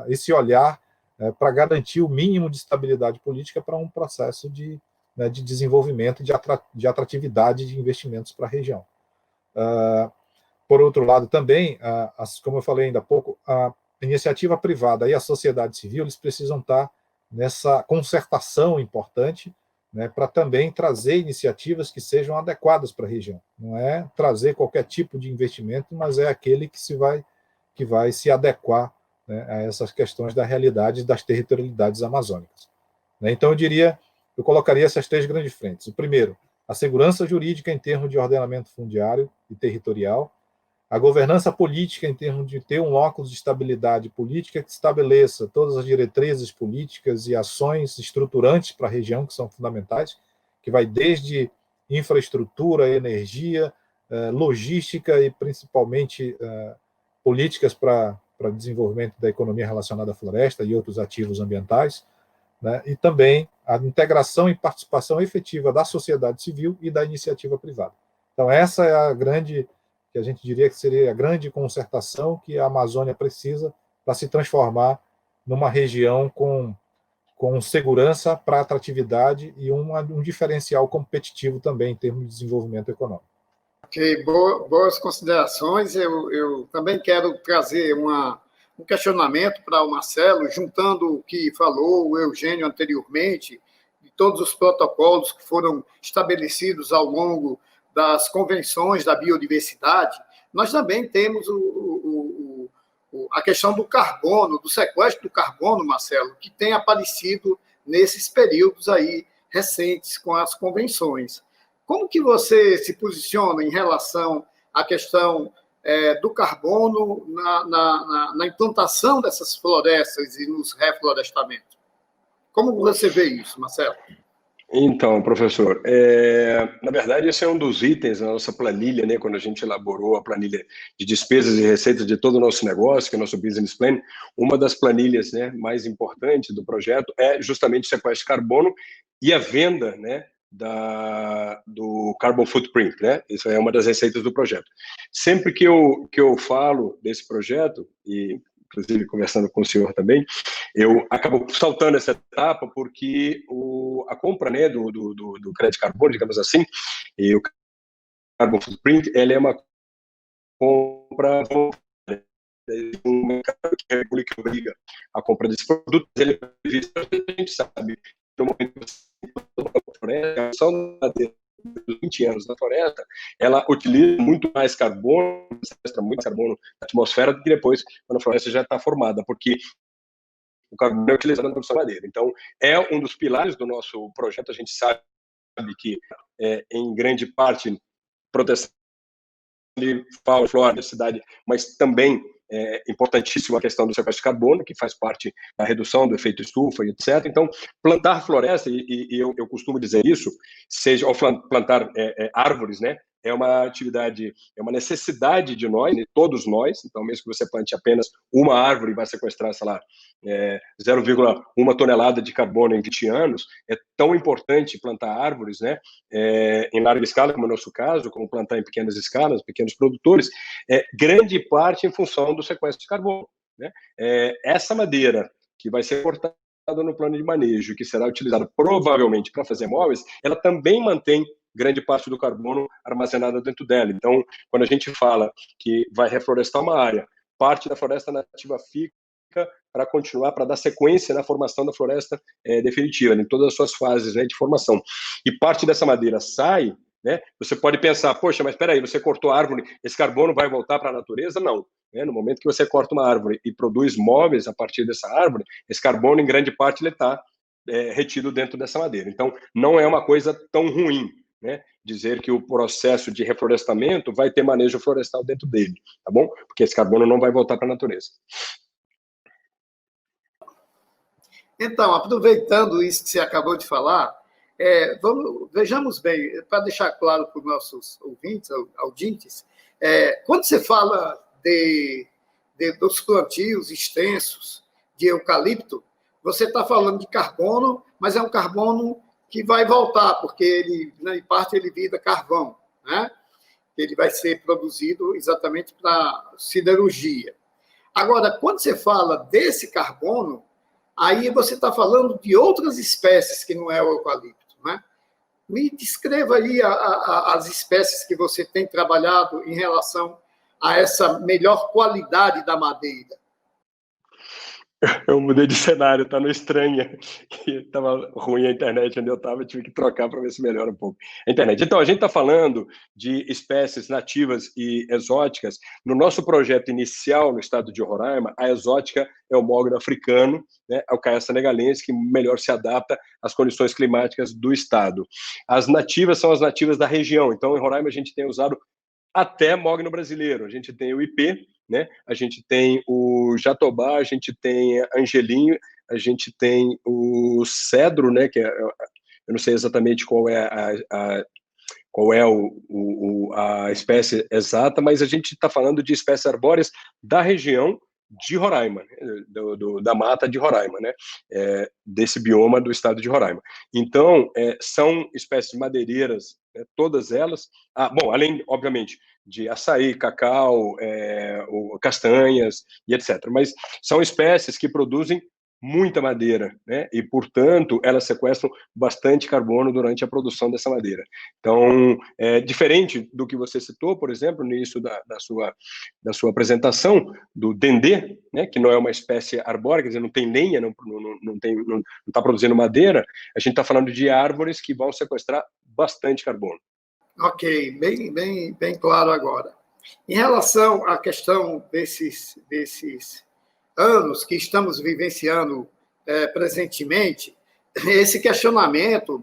esse olhar para garantir o mínimo de estabilidade política para um processo de desenvolvimento, de atratividade de investimentos para a região. Por outro lado, também, como eu falei ainda há pouco, a iniciativa privada e a sociedade civil eles precisam estar nessa concertação importante, né, para também trazer iniciativas que sejam adequadas para a região. Não é trazer qualquer tipo de investimento, mas é aquele que vai se adequar, né, a essas questões da realidade das territorialidades amazônicas. Então, eu colocaria essas três grandes frentes. O primeiro, a segurança jurídica em termos de ordenamento fundiário e territorial, a governança política em termos de ter um locus de estabilidade política que estabeleça todas as diretrizes políticas e ações estruturantes para a região, que são fundamentais, que vai desde infraestrutura, energia, logística e principalmente políticas para desenvolvimento da economia relacionada à floresta e outros ativos ambientais, né, e também a integração e participação efetiva da sociedade civil e da iniciativa privada. Então, essa é a grande, que a gente diria que seria a grande concertação que a Amazônia precisa para se transformar numa região com segurança para atratividade e um diferencial competitivo também em termos de desenvolvimento econômico. Ok, boas considerações. Eu também quero trazer um questionamento para o Marcelo, juntando o que falou o Eugênio anteriormente, de todos os protocolos que foram estabelecidos ao longo das convenções da biodiversidade. Nós também temos a questão do carbono, do sequestro do carbono, Marcelo, que tem aparecido nesses períodos aí recentes com as convenções. Como que você se posiciona em relação a questão do carbono na implantação dessas florestas e nos reflorestamentos. Como você vê isso, Marcelo? Então, professor, na verdade, esse é um dos itens da nossa planilha, né? Quando a gente elaborou a planilha de despesas e receitas de todo o nosso negócio, que é o nosso business plan, uma das planilhas, né, mais importantes do projeto é justamente o sequestro de carbono e a venda, né, do carbon footprint, né? Isso é uma das receitas do projeto. Sempre que eu falo desse projeto, e inclusive conversando com o senhor também, eu acabo saltando essa etapa porque a compra, né, do crédito carbono, digamos assim, e o carbon footprint, ela é uma compra um mercado que regula e que obriga a compra desses produtos. Ele é previsto, a gente sabe que no momento que a são dos 20 anos da floresta, ela utiliza muito mais carbono, sequestra muito carbono na atmosfera do que depois, quando a floresta já está formada, porque o carbono é utilizado na produção de madeira. Então, é um dos pilares do nosso projeto. A gente sabe que, em grande parte, proteção de fauna, flora da cidade, mas também é importantíssima a questão do sequestro de carbono, que faz parte da redução do efeito estufa e etc. Então, plantar floresta, e eu costumo dizer isso, seja ou plantar árvores, né, é uma atividade, é uma necessidade de nós, de todos nós. Então, mesmo que você plante apenas uma árvore e vai sequestrar, sei lá, 0,1 tonelada de carbono em 20 anos, é tão importante plantar árvores, né, em larga escala, como é o nosso caso, como plantar em pequenas escalas, pequenos produtores, grande parte em função do sequestro de carbono, né? Essa madeira que vai ser cortada no plano de manejo, que será utilizada provavelmente para fazer móveis, ela também mantém grande parte do carbono armazenado dentro dela. Então, quando a gente fala que vai reflorestar uma área, parte da floresta nativa fica para continuar, para dar sequência na formação da floresta definitiva, em todas as suas fases, né, de formação. E parte dessa madeira sai, né, você pode pensar, poxa, mas espera aí, você cortou a árvore, esse carbono vai voltar para a natureza? Não. No momento que você corta uma árvore e produz móveis a partir dessa árvore, esse carbono, em grande parte, ele está retido dentro dessa madeira. Então, não é uma coisa tão ruim, né, dizer que o processo de reflorestamento vai ter manejo florestal dentro dele, tá bom? Porque esse carbono não vai voltar para a natureza. Então, aproveitando isso que você acabou de falar, vejamos bem, para deixar claro para os nossos ouvintes, audientes, quando você fala dos plantios extensos de eucalipto, você está falando de carbono, mas é um carbono que vai voltar, porque ele, em parte, ele vira carvão, né? Ele vai ser produzido exatamente para siderurgia. Agora, quando você fala desse carbono, aí você está falando de outras espécies que não é o eucalipto, né? Me descreva aí as espécies que você tem trabalhado em relação a essa melhor qualidade da madeira. Eu mudei de cenário, tá no Estranha, que estava ruim a internet onde eu estava, tive que trocar para ver se melhora um pouco a internet. Então, a gente está falando de espécies nativas e exóticas. No nosso projeto inicial, no estado de Roraima, a exótica é o mogno africano, né, o Caiá senegalense, que melhor se adapta às condições climáticas do estado. As nativas são as nativas da região. Então, em Roraima, a gente tem usado até mogno brasileiro. A gente tem o IP, né? A gente tem o jatobá, a gente tem angelinho, a gente tem o cedro, né? Que eu não sei exatamente qual é a espécie exata, mas a gente está falando de espécies arbóreas da região de Roraima, da mata de Roraima, né? Desse bioma do estado de Roraima. Então, são espécies madeireiras, todas elas, bom, além, obviamente, de açaí, cacau, castanhas e etc. Mas são espécies que produzem muita madeira, né? E, portanto, elas sequestram bastante carbono durante a produção dessa madeira. Então, diferente do que você citou, por exemplo, no início da sua apresentação, do dendê, né? Que não é uma espécie arbórea, quer dizer, não tem lenha, não está produzindo madeira, a gente está falando de árvores que vão sequestrar bastante carbono. Ok, bem claro agora. Em relação à questão desses anos que estamos vivenciando presentemente, esse questionamento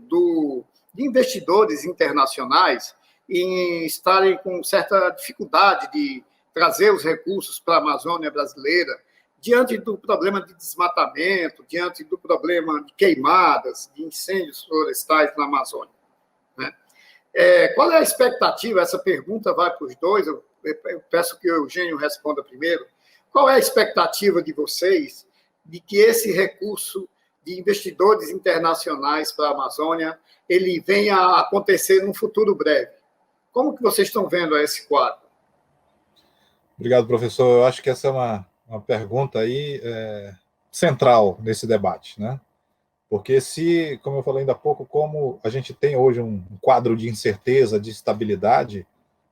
de investidores internacionais em estarem com certa dificuldade de trazer os recursos para a Amazônia brasileira, diante do problema de desmatamento, diante do problema de queimadas, de incêndios florestais na Amazônia, né? Qual é a expectativa? Essa pergunta vai para os dois, eu peço que o Eugênio responda primeiro. Qual é a expectativa de vocês de que esse recurso de investidores internacionais para a Amazônia ele venha a acontecer num futuro breve? Como que vocês estão vendo esse quadro? Obrigado, professor. Eu acho que essa é uma pergunta aí central nesse debate, né? Porque se, como eu falei ainda há pouco, como a gente tem hoje um quadro de incerteza, de instabilidade,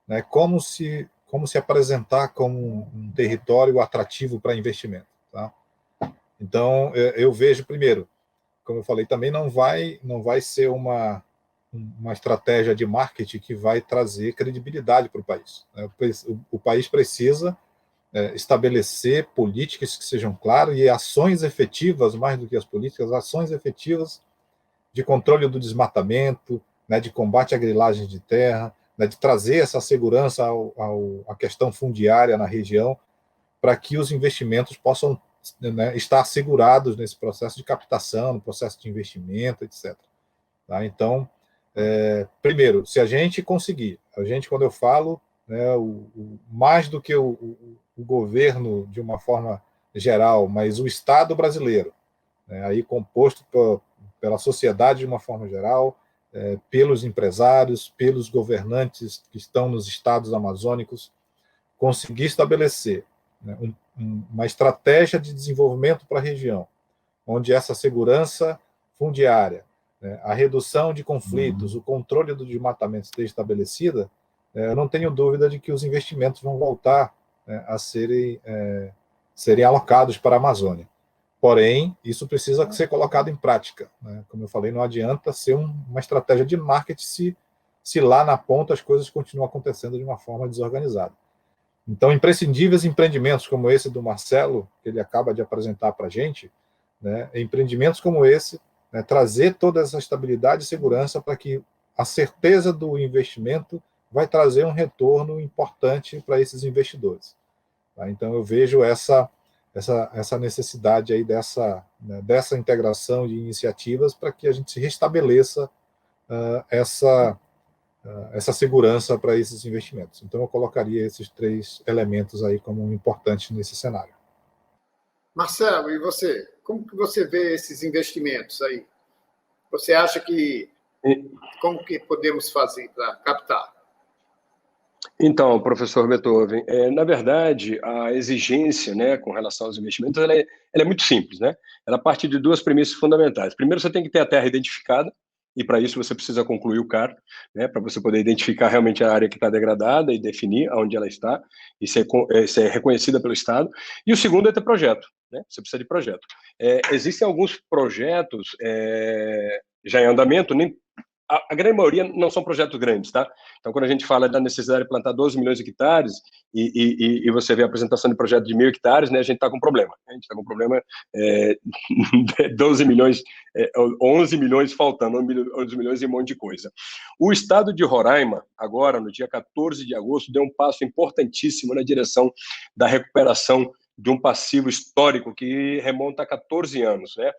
né, como se apresentar como um território atrativo para investimento, tá? Então, eu vejo, primeiro, como eu falei, também não vai ser uma estratégia de marketing que vai trazer credibilidade para o país, né? O país precisa estabelecer políticas que sejam claras e ações efetivas, mais do que as políticas, ações efetivas de controle do desmatamento, né, de combate à grilagem de terra, né, de trazer essa segurança à questão fundiária na região, para que os investimentos possam, né, estar assegurados nesse processo de captação, no processo de investimento, etc. Tá? Então, primeiro, se a gente conseguir, quando eu falo, né, mais do que o governo de uma forma geral, mas o Estado brasileiro, né, aí composto pela sociedade de uma forma geral, pelos empresários, pelos governantes que estão nos estados amazônicos, conseguir estabelecer, né, uma estratégia de desenvolvimento para a região, onde essa segurança fundiária, né, a redução de conflitos, o controle do desmatamento esteja estabelecida, eu não tenho dúvida de que os investimentos vão voltar, né, a serem alocados para a Amazônia. Porém, isso precisa ser colocado em prática, né? Como eu falei, não adianta ser uma estratégia de marketing se lá na ponta as coisas continuam acontecendo de uma forma desorganizada. Então, imprescindíveis empreendimentos como esse do Marcelo, que ele acaba de apresentar para a gente, né, empreendimentos como esse, né, trazer toda essa estabilidade e segurança para que a certeza do investimento vai trazer um retorno importante para esses investidores. Tá? Então, eu vejo essa necessidade aí dessa integração de iniciativas para que a gente se restabeleça essa segurança para esses investimentos. Então, eu colocaria esses 3 elementos aí como importantes nesse cenário. Marcelo, e você? Como que você vê esses investimentos aí? Você acha que... Como que podemos fazer para captar? Então, professor Beethoven, na verdade, a exigência, né, com relação aos investimentos, ela é muito simples, né? Ela parte de 2 premissas fundamentais. Primeiro, você tem que ter a terra identificada, e para isso você precisa concluir o CAR, né, para você poder identificar realmente a área que está degradada e definir onde ela está, e ser reconhecida pelo Estado. E o segundo é ter projeto, né? Você precisa de projeto. Existem alguns projetos já em andamento, nem a grande maioria não são projetos grandes, tá? Então, quando a gente fala da necessidade de plantar 12 milhões de hectares e você vê a apresentação de projeto de 1.000 hectares, né, a gente está com problema. A gente está com problema 12 milhões, 11 milhões faltando, 11 milhões e um monte de coisa. O estado de Roraima, agora, no dia 14 de agosto, deu um passo importantíssimo na direção da recuperação de um passivo histórico que remonta a 14 anos, né?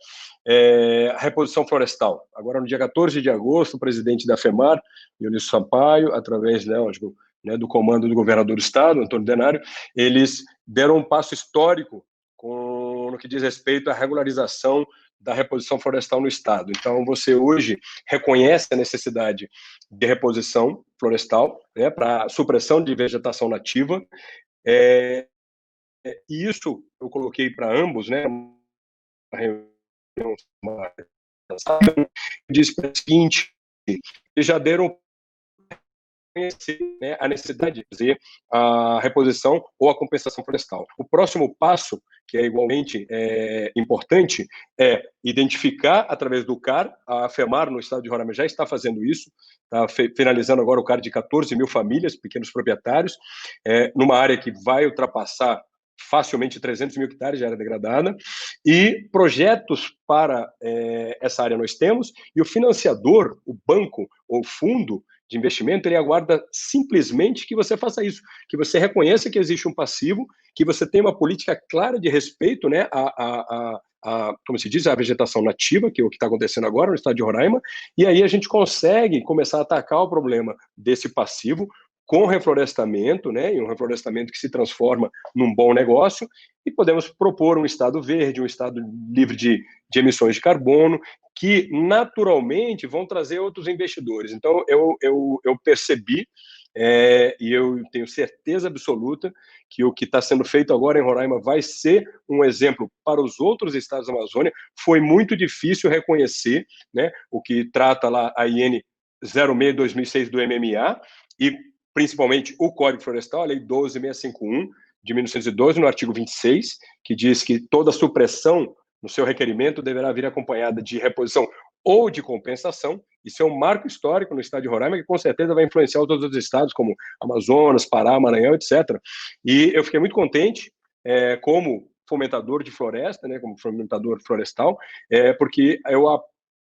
A reposição florestal. Agora, no dia 14 de agosto, o presidente da FEMAR, Eunício Sampaio, através, né, lógico, né, do comando do governador do estado, Antônio Denário, eles deram um passo histórico no que diz respeito à regularização da reposição florestal no estado. Então, você hoje reconhece a necessidade de reposição florestal, né, para supressão de vegetação nativa, e isso eu coloquei para ambos, né, disse para o seguinte, eles já deram conhecer, né, a necessidade de fazer a reposição ou a compensação florestal. O próximo passo, que é igualmente importante, é identificar através do CAR, a FEMAR no estado de Roraima já está fazendo isso, está finalizando agora o CAR de 14 mil famílias, pequenos proprietários, numa área que vai ultrapassar facilmente 300 mil hectares de área degradada, e projetos para essa área nós temos, e o financiador, o banco ou fundo de investimento, ele aguarda simplesmente que você faça isso, que você reconheça que existe um passivo, que você tenha uma política clara de respeito, né, como se diz, a vegetação nativa, que é o que está acontecendo agora no estado de Roraima, e aí a gente consegue começar a atacar o problema desse passivo com reflorestamento, né, e um reflorestamento que se transforma num bom negócio, e podemos propor um estado verde, um estado livre de emissões de carbono, que naturalmente vão trazer outros investidores. Então, eu percebi, e eu tenho certeza absoluta que o que está sendo feito agora em Roraima vai ser um exemplo para os outros estados da Amazônia. Foi muito difícil reconhecer, né, o que trata lá a IN 06/2006 do MMA, e principalmente o Código Florestal, a Lei 12.651, de 1912, no artigo 26, que diz que toda supressão no seu requerimento deverá vir acompanhada de reposição ou de compensação. Isso é um marco histórico no estado de Roraima, que com certeza vai influenciar os outros estados, como Amazonas, Pará, Maranhão, etc. E eu fiquei muito contente, como fomentador de floresta, né, como fomentador florestal, porque eu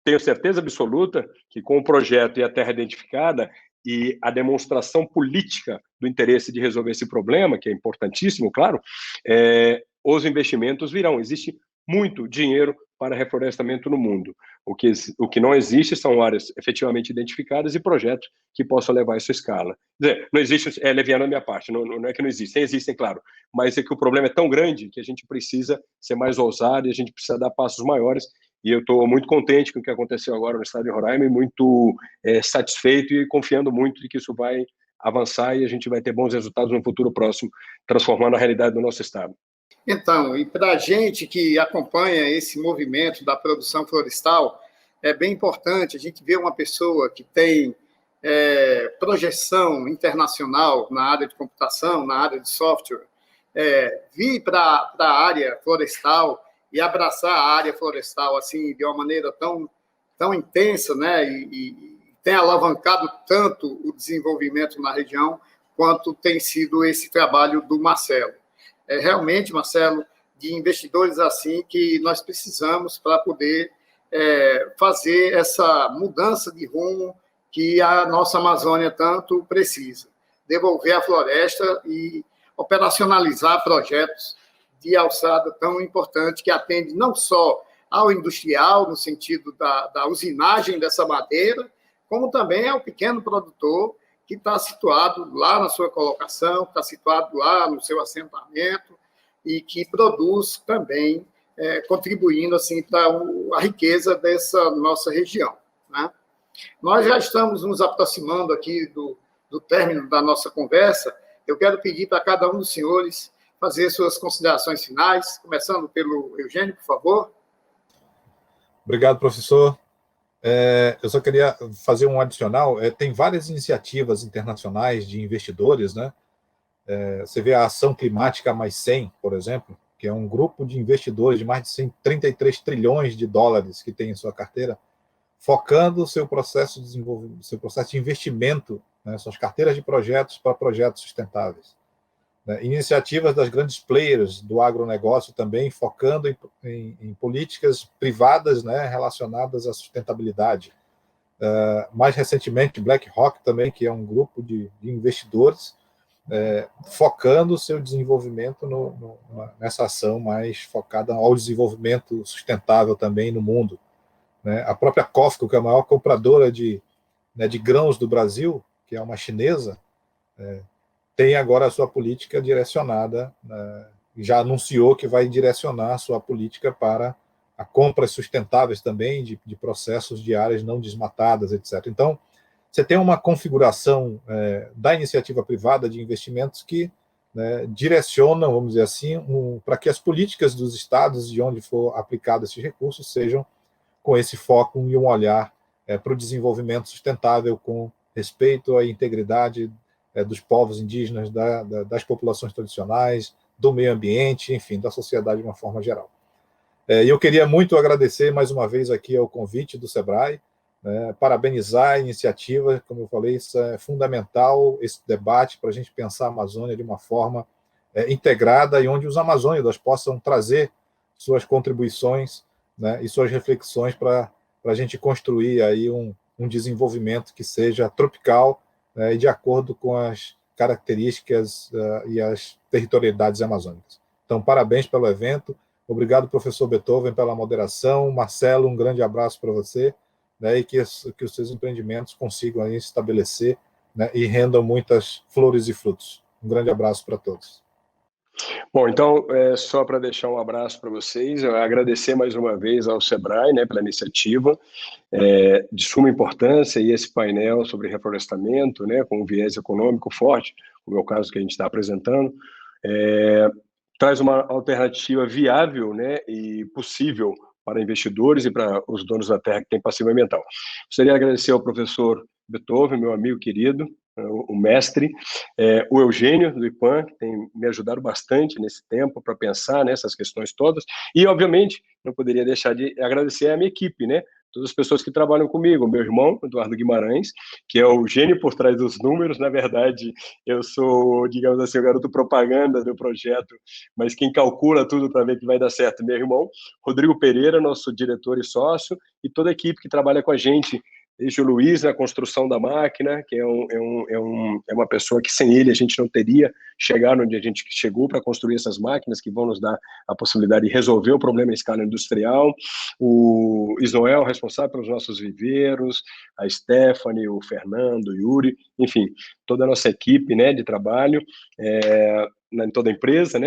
tenho certeza absoluta que com o projeto e a terra identificada e a demonstração política do interesse de resolver esse problema, que é importantíssimo, claro, os investimentos virão. Existe muito dinheiro para reflorestamento no mundo. O que não existe são áreas efetivamente identificadas e projetos que possam levar a essa escala. Quer dizer, não existe, leviano da minha parte, não é que não existem, existem, claro, mas é que o problema é tão grande que a gente precisa ser mais ousado e a gente precisa dar passos maiores. E eu estou muito contente com o que aconteceu agora no estado de Roraima e muito satisfeito e confiando muito de que isso vai avançar e a gente vai ter bons resultados no futuro próximo, transformando a realidade do nosso estado. Então, e para a gente que acompanha esse movimento da produção florestal, é bem importante a gente ver uma pessoa que tem projeção internacional na área de computação, na área de software, vir para a área florestal e abraçar a área florestal assim de uma maneira tão intensa, né, e tem alavancado tanto o desenvolvimento na região quanto tem sido esse trabalho do Marcelo. Realmente, Marcelo, de investidores assim que nós precisamos para poder fazer essa mudança de rumo que a nossa Amazônia tanto precisa. Devolver a floresta e operacionalizar projetos de alçada tão importante que atende não só ao industrial, no sentido da usinagem dessa madeira, como também ao pequeno produtor que está situado lá na sua colocação, está situado lá no seu assentamento e que produz também, contribuindo assim para a riqueza dessa nossa região, né? Nós já estamos nos aproximando aqui do término da nossa conversa. Eu quero pedir para cada um dos senhores fazer suas considerações finais, começando pelo Eugênio, por favor. Obrigado, professor. Eu só queria fazer um adicional. Tem várias iniciativas internacionais de investidores, né? Você vê a Ação Climática Mais 100, por exemplo, que é um grupo de investidores de mais de 133 trilhões de dólares que tem em sua carteira, focando o seu processo de desenvolvimento, seu processo de investimento, né, suas carteiras de projetos para projetos sustentáveis. Iniciativas das grandes players do agronegócio também focando em políticas privadas, né, relacionadas à sustentabilidade. Mais recentemente, BlackRock também, que é um grupo de investidores, focando o seu desenvolvimento nessa ação mais focada ao desenvolvimento sustentável também no mundo. A própria COFCO, que é a maior compradora de grãos do Brasil, que é uma chinesa, tem agora a sua política direcionada, já anunciou que vai direcionar a sua política para a compras sustentáveis também de processos de áreas não desmatadas, etc. Então, você tem uma configuração da iniciativa privada de investimentos que direcionam, vamos dizer assim, para que as políticas dos estados de onde for aplicado esses recursos sejam com esse foco e um olhar para o desenvolvimento sustentável com respeito à integridade dos povos indígenas, das populações tradicionais, do meio ambiente, enfim, da sociedade de uma forma geral. E eu queria muito agradecer mais uma vez aqui ao convite do SEBRAE, parabenizar a iniciativa, como eu falei, isso é fundamental, esse debate, para a gente pensar a Amazônia de uma forma integrada e onde os amazônidas possam trazer suas contribuições, e suas reflexões para a gente construir aí um um desenvolvimento que seja tropical, e de acordo com as características e as territorialidades amazônicas. Então, parabéns pelo evento. Obrigado, professor Beethoven, pela moderação. Marcelo, um grande abraço para você, e que os seus empreendimentos consigam aí estabelecer, e rendam muitas flores e frutos. Um grande abraço para todos. Bom, então, só para deixar um abraço para vocês, eu agradecer mais uma vez ao SEBRAE, pela iniciativa, de suma importância, e esse painel sobre reflorestamento, com um viés econômico forte, como é o caso que a gente está apresentando, traz uma alternativa viável, e possível para investidores e para os donos da terra que têm passivo ambiental. Gostaria de agradecer ao professor Beethoven, meu amigo querido, o mestre, o Eugênio, do IPAM, que tem me ajudado bastante nesse tempo para pensar nessas questões todas, e, obviamente, não poderia deixar de agradecer a minha equipe, todas as pessoas que trabalham comigo, meu irmão, Eduardo Guimarães, que é o gênio por trás dos números. Na verdade, eu sou, digamos assim, o garoto propaganda do projeto, mas quem calcula tudo para ver que vai dar certo é meu irmão, Rodrigo Pereira, nosso diretor e sócio, e toda a equipe que trabalha com a gente, desde o Luiz na construção da máquina, que é uma pessoa que sem ele a gente não teria chegado onde a gente chegou para construir essas máquinas que vão nos dar a possibilidade de resolver o problema em escala industrial, o Isnoel, responsável pelos nossos viveiros, a Stephanie, o Fernando, o Yuri, enfim, toda a nossa equipe de trabalho, em toda a empresa,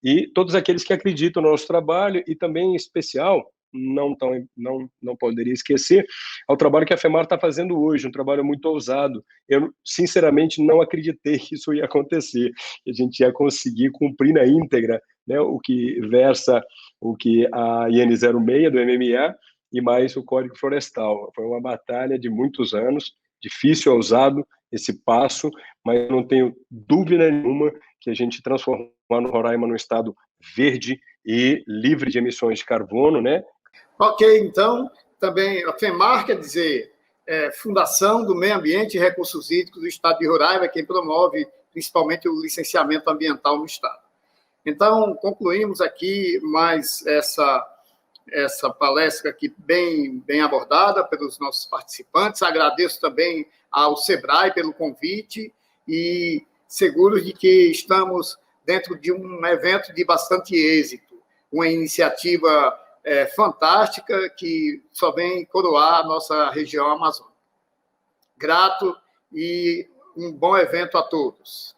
e todos aqueles que acreditam no nosso trabalho, e também em especial, não poderia esquecer, ao trabalho que a FEMAR está fazendo hoje, um trabalho muito ousado. Eu, sinceramente, não acreditei que isso ia acontecer, que a gente ia conseguir cumprir na íntegra o que versa, o que a IN 06 do MMA e mais o Código Florestal. Foi uma batalha de muitos anos, difícil, ousado esse passo, mas não tenho dúvida nenhuma que a gente transformar no Roraima num estado verde e livre de emissões de carbono, Ok, então, também a FEMAR, quer dizer, Fundação do Meio Ambiente e Recursos Hídricos do Estado de Roraima, quem promove principalmente o licenciamento ambiental no Estado. Então, concluímos aqui mais essa palestra aqui bem abordada pelos nossos participantes. Agradeço também ao SEBRAE pelo convite e seguros de que estamos dentro de um evento de bastante êxito, uma iniciativa fantástica que só vem coroar a nossa região amazônica. Grato e um bom evento a todos.